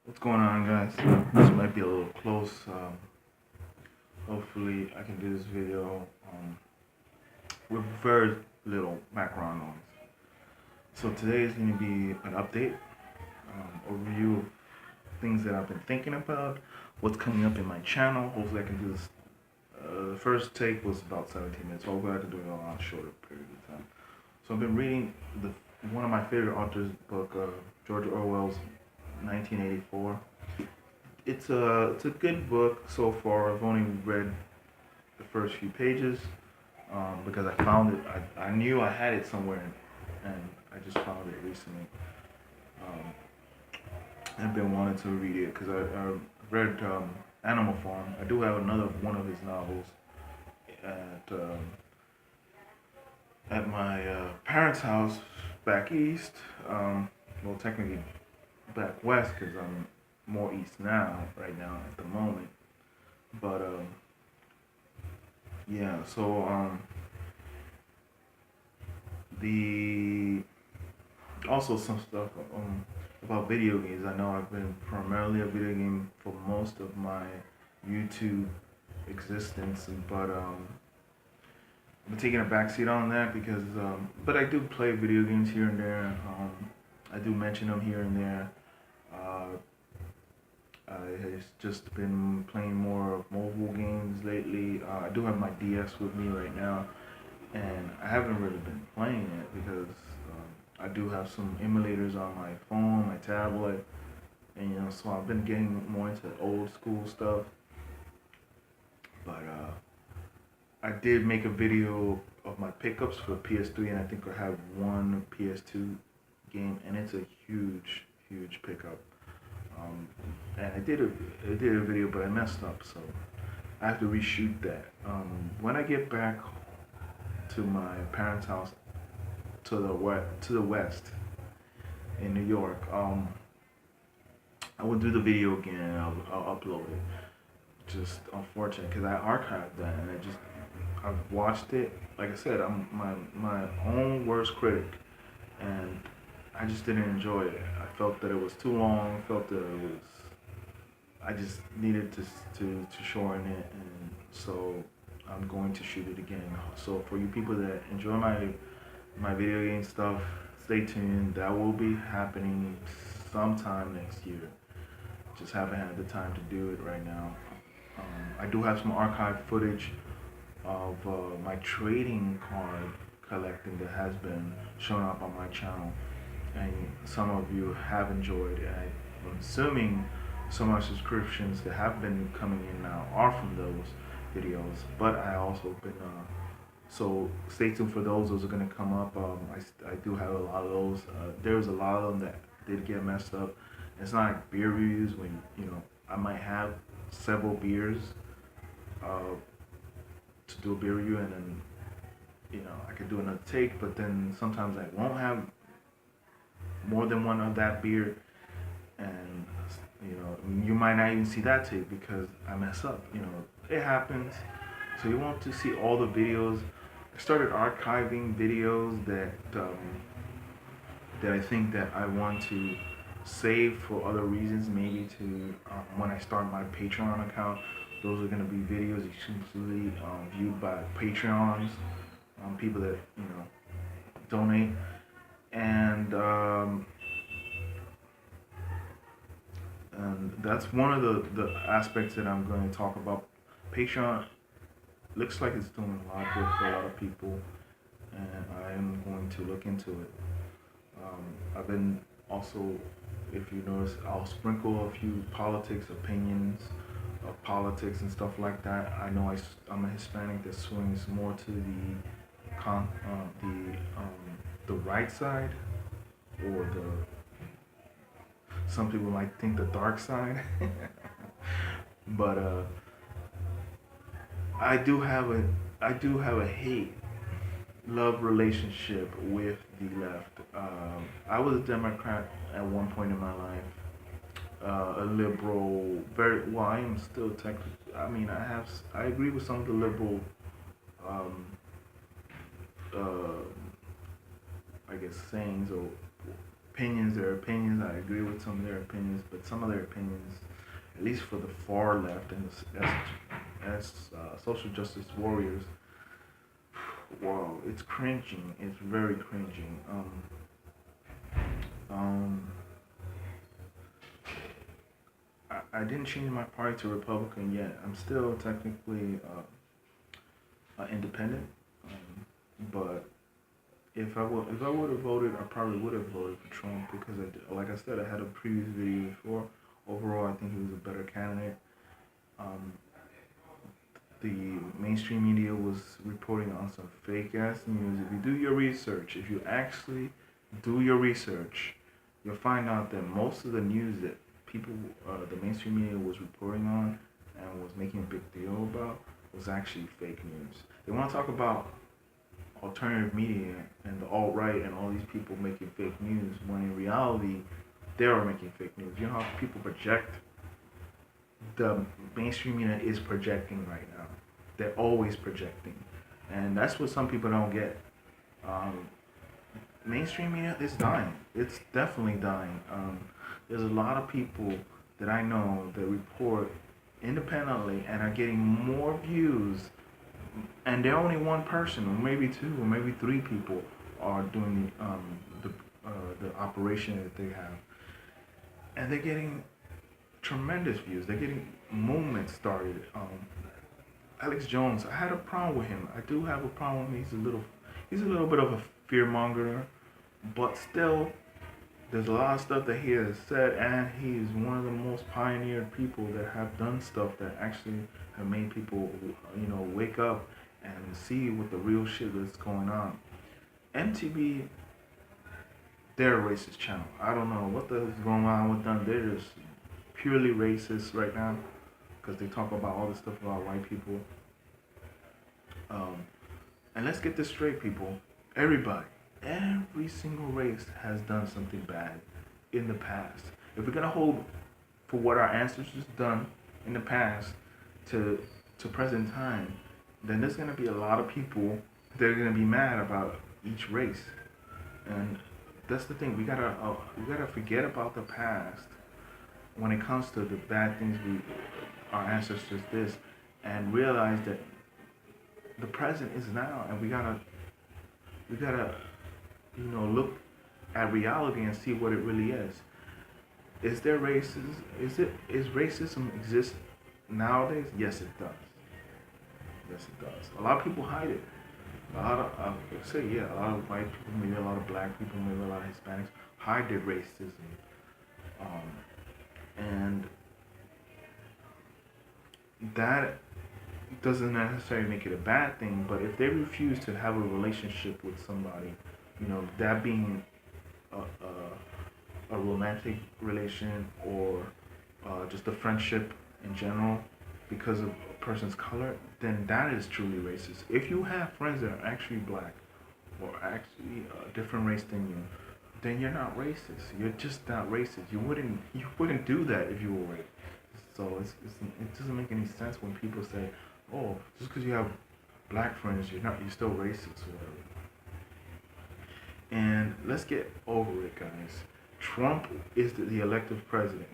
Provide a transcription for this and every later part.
What's going on, guys? This might be a little close. Hopefully, I can do this video with very little background noise. So today is going to be an update, a review of things that I've been thinking about, what's coming up in my channel. Hopefully, I can do this. The first take was about 17 minutes. Hopefully, I can do it in a lot shorter period of time. So I've been reading one of my favorite authors' book, George Orwell's 1984. It's a good book so far. I've only read the first few pages because I found it. I knew I had it somewhere, and I just found it recently. Um, I've been wanting to read it because I read Animal Farm. I do have another one of his novels at at my parents' house back east. Well, technically back west because I'm more east now, right now at the moment. But yeah, so the also some stuff about video games. I know I've been primarily a video game for most of my YouTube existence, but I'm taking a backseat on that because, but I do play video games here and there. I do mention them here and there. Uh, I've just been playing more mobile games lately. I do have my DS with me right now, and I haven't really been playing it because I do have some emulators on my phone, my tablet, and so I've been getting more into old school stuff. But I did make a video of my pickups for PS3, and I think I have one PS2 game, and it's a huge pickup. Um, and I did a video, but I messed up, so I have to reshoot that. When I get back to my parents' house to the west in New York, I will do the video again and I'll upload it. Just unfortunate because I archived that and I've watched it. Like I said, I'm my own worst critic, and I just didn't enjoy it. I felt that it was too long. I felt that it was. I just needed to shorten it, and so I'm going to shoot it again. So for you people that enjoy my video game stuff, stay tuned. That will be happening sometime next year. Just haven't had the time to do it right now. I do have some archive footage of my trading card collecting that has been shown up on my channel, and some of you have enjoyed it. I'm assuming some of my subscriptions that have been coming in now are from those videos, but I also been so stay tuned for those. Those are gonna come up. I do have a lot of those. There's a lot of them that did get messed up. It's not like beer reviews when I might have several beers uh, to do a beer review, and then I could do another take, but then sometimes I won't have more than one of that beer, and you might not even see that take because I mess up. It happens. So you want to see all the videos. I started archiving videos that I think that I want to save for other reasons. Maybe to when I start my Patreon account, those are going to be videos exclusively viewed by Patreons, people that donate, and and that's one of the aspects that I'm going to talk about. Patreon looks like it's doing a lot good for a lot of people, and I am going to look into it. I've been also, if you notice, I'll sprinkle a few politics opinions of politics and stuff like that. I know I'm a Hispanic that swings more to the right side, or the some people might think the dark side, but I do have a I do have a hate love relationship with the left. I was a Democrat at one point in my life, a liberal. Very well. I am still technically. I mean, I agree with some of the liberal, um, uh, I guess sayings or opinions. Their opinions, I agree with some of their opinions, but some of their opinions, at least for the far left and as social justice warriors, wow, it's cringing. It's very cringing. Um, I didn't change my party to Republican yet. I'm still technically independent, but if I would have voted, I probably would have voted for Trump because like I said, I had a previous video before. Overall, I think he was a better candidate. Um, the mainstream media was reporting on some fake ass news. If you do your research, if you actually do your research, you'll find out that most of the news that people, the mainstream media was reporting on and was making a big deal about was actually fake news. They want to talk about alternative media and the alt right and all these people making fake news when in reality they are making fake news. You know how people project? The mainstream media is projecting right now. They're always projecting, and that's what some people don't get. Um, Mainstream media is dying. It's definitely dying. There's a lot of people that I know that report independently and are getting more views, and they're only one person, or maybe two, or maybe three people are doing the operation that they have, and they're getting tremendous views. They're getting movements started. Alex Jones, I had a problem with him. I do have a problem with him. He's a little bit of a fear monger, but still, there's a lot of stuff that he has said, and he is one of the most pioneered people that have done stuff that actually have made people, wake up and see what the real shit that's going on. MTV, they're a racist channel. I don't know what the hell's going on with them. They're just purely racist right now because they talk about all this stuff about white people. And let's get this straight, people. Every single race has done something bad in the past. If we're gonna hold for what our ancestors done in the past to present time, then there's gonna be a lot of people that are gonna be mad about each race. And that's the thing. We gotta forget about the past when it comes to the bad things our ancestors did, and realize that the present is now, and we gotta look at reality and see what it really is. Is there racism? Is racism exist nowadays? Yes, it does. Yes, it does. A lot of people hide it. A lot of a lot of white people, maybe a lot of black people, maybe a lot of Hispanics hide their racism, and that doesn't necessarily make it a bad thing. But if they refuse to have a relationship with somebody, that being a romantic relation or just a friendship in general because of a person's color, then that is truly racist. If you have friends that are actually black or actually a different race than you, then you're not racist. You're just not racist. You wouldn't do that if you were racist. So it doesn't make any sense when people say, "Oh, just because you have black friends, you're still racist or whatever." And let's get over it, guys. Trump is the elected president.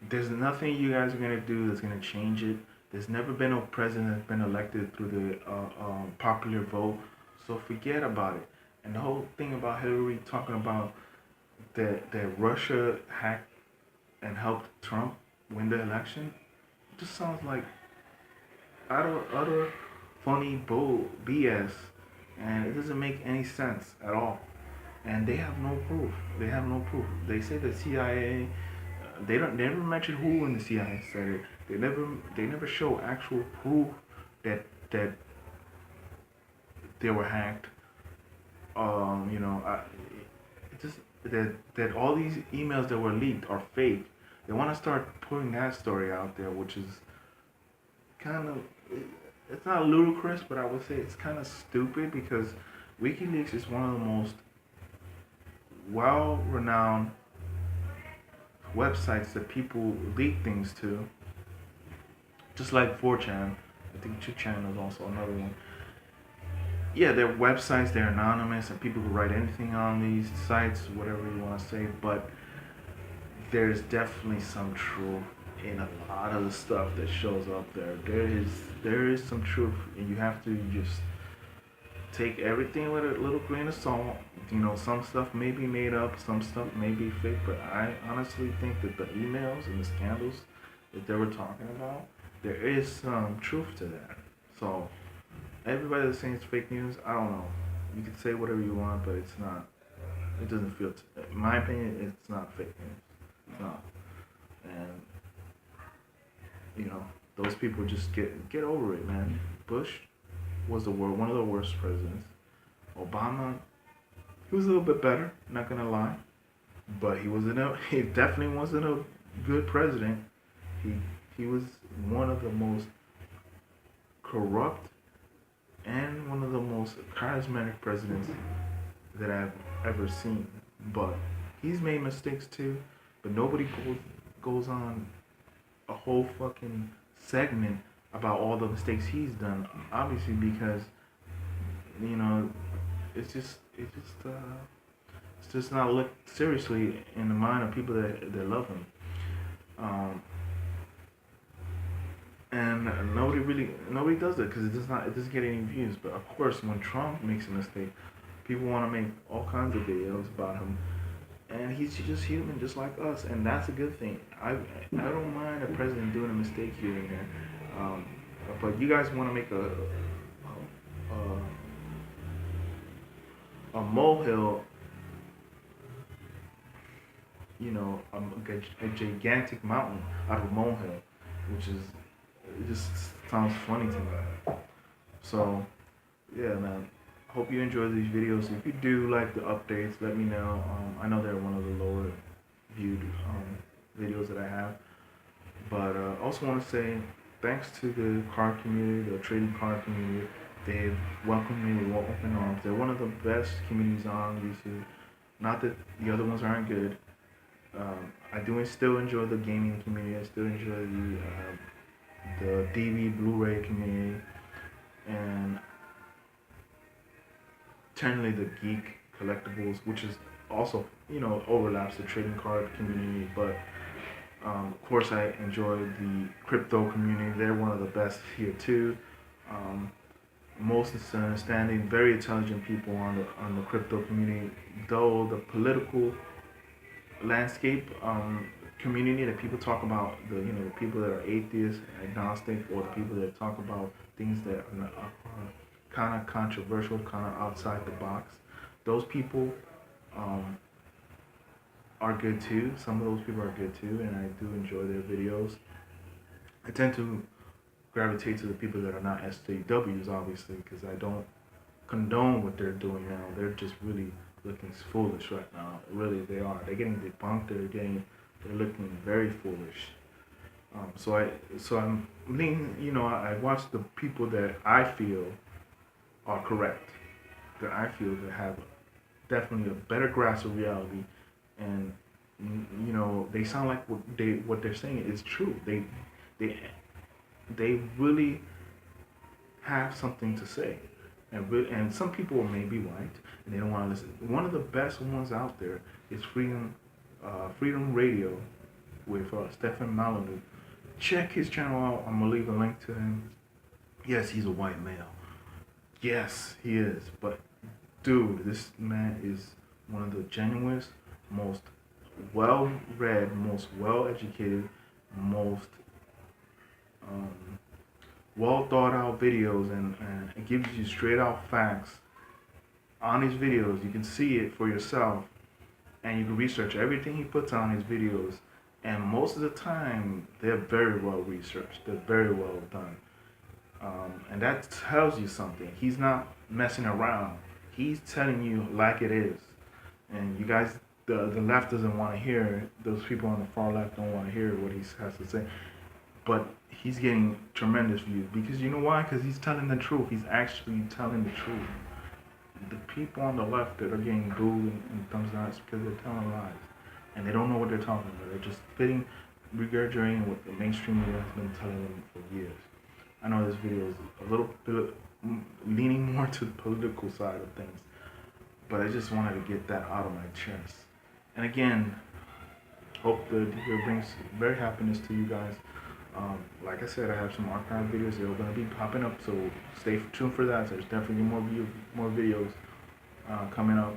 There's nothing you guys are gonna do that's gonna change it. There's never been a president that's been elected through the popular vote, so forget about it. And the whole thing about Hillary talking about that Russia hacked and helped Trump win the election, just sounds like utter funny bull BS, and it doesn't make any sense at all. And they have no proof. They have no proof. They say the CIA. They never mention who in the CIA said it. They never show actual proof that they were hacked. It just that all these emails that were leaked are fake. They want to start putting that story out there, which is kind of, it's not ludicrous, but I would say it's kind of stupid because WikiLeaks is one of the most well-renowned websites that people leak things to, just like 4chan. I think 2chan is also another one. yeah, they're websites, they're anonymous, and people who write anything on these sites, whatever you want to say, but there's definitely some truth in a lot of the stuff that shows up there. There is some truth, and you have to just take everything with a little grain of salt. You know, some stuff may be made up, some stuff may be fake, but I honestly think that the emails and the scandals that they were talking about, there is some truth to that. So everybody that's saying it's fake news, I don't know. You can say whatever you want, but it's not. It doesn't feel. In my opinion, it's not fake news. It's not. And you know, those people just get over it, man. Bush was one of the worst presidents. Obama, he was a little bit better, not gonna lie, but he definitely wasn't a good president. He he was one of the most corrupt and one of the most charismatic presidents that I've ever seen. But he's made mistakes too. But nobody goes on a whole fucking segment about all the mistakes he's done. Obviously, because you know, it's just not looked seriously in the mind of people that love him. Um, and nobody does it because it doesn't get any views. But of course, when Trump makes a mistake, people want to make all kinds of videos about him, and he's just human, just like us, and that's a good thing. I don't mind a president doing a mistake here and there, um, but you guys want to make a molehill, you know, a gigantic mountain out of a molehill, which is it just sounds funny to me. So yeah, man. Hope you enjoy these videos. If you do like the updates, let me know. I know they're one of the lower viewed videos that I have. But also want to say thanks to the card community, the trading card community. They've welcomed me with open arms. They're one of the best communities on YouTube. Not that the other ones aren't good. I do still enjoy the gaming community. I still enjoy the DVD Blu-ray community, and generally the geek collectibles, which is also, you know, overlaps the trading card community. But of course, I enjoy the crypto community. They're one of the best here too. Um, Most understanding, very intelligent people on the crypto community. Though the political landscape community that people talk about, the people that are atheists, agnostic, or the people that talk about things that are kind of controversial, kind of outside the box. Those people um, are good too. Some of those people are good too, and I do enjoy their videos. I tend to gravitate to the people that are not SJWs, obviously, because I don't condone what they're doing now. They're just really looking foolish right now. Really, they are. They're getting debunked. They're looking very foolish. I'm leaning. You know, I watch the people that I feel are correct, that I feel that have definitely a better grasp of reality, and you know they sound like what they're saying is true. They they really have something to say, and some people may be right and they don't want to listen. One of the best ones out there is Freedom Radio with Stefan Malanu. Check his channel out. I'm gonna leave a link to him. Yes, he's a white male. Yes, he is. But dude, this man is one of the genuinest, most well-read, most well-educated, most um, well thought out videos, and it gives you straight out facts on his videos. You can see it for yourself, and you can research everything he puts on his videos. And most of the time, they're very well researched. They're very well done. And that tells you something. He's not messing around. He's telling you like it is. And you guys, the left doesn't want to hear it. Those people on the far left don't want to hear what he has to say. But he's getting tremendous views because you know why? Because he's telling the truth. He's actually telling the truth. The people on the left that are getting booed and thumbs down is because they're telling lies, and they don't know what they're talking about. They're just spitting, regurgitating what the mainstream media has been telling them for years. I know this video is a little bit leaning more to the political side of things. But I just wanted to get that out of my chest. And again, hope that it brings very happiness to you guys. Like I said, I have some archive videos that are going to be popping up, so stay tuned for that. There's definitely more videos coming up.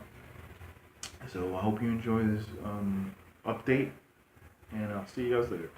So I hope you enjoy this update, and I'll see you guys later.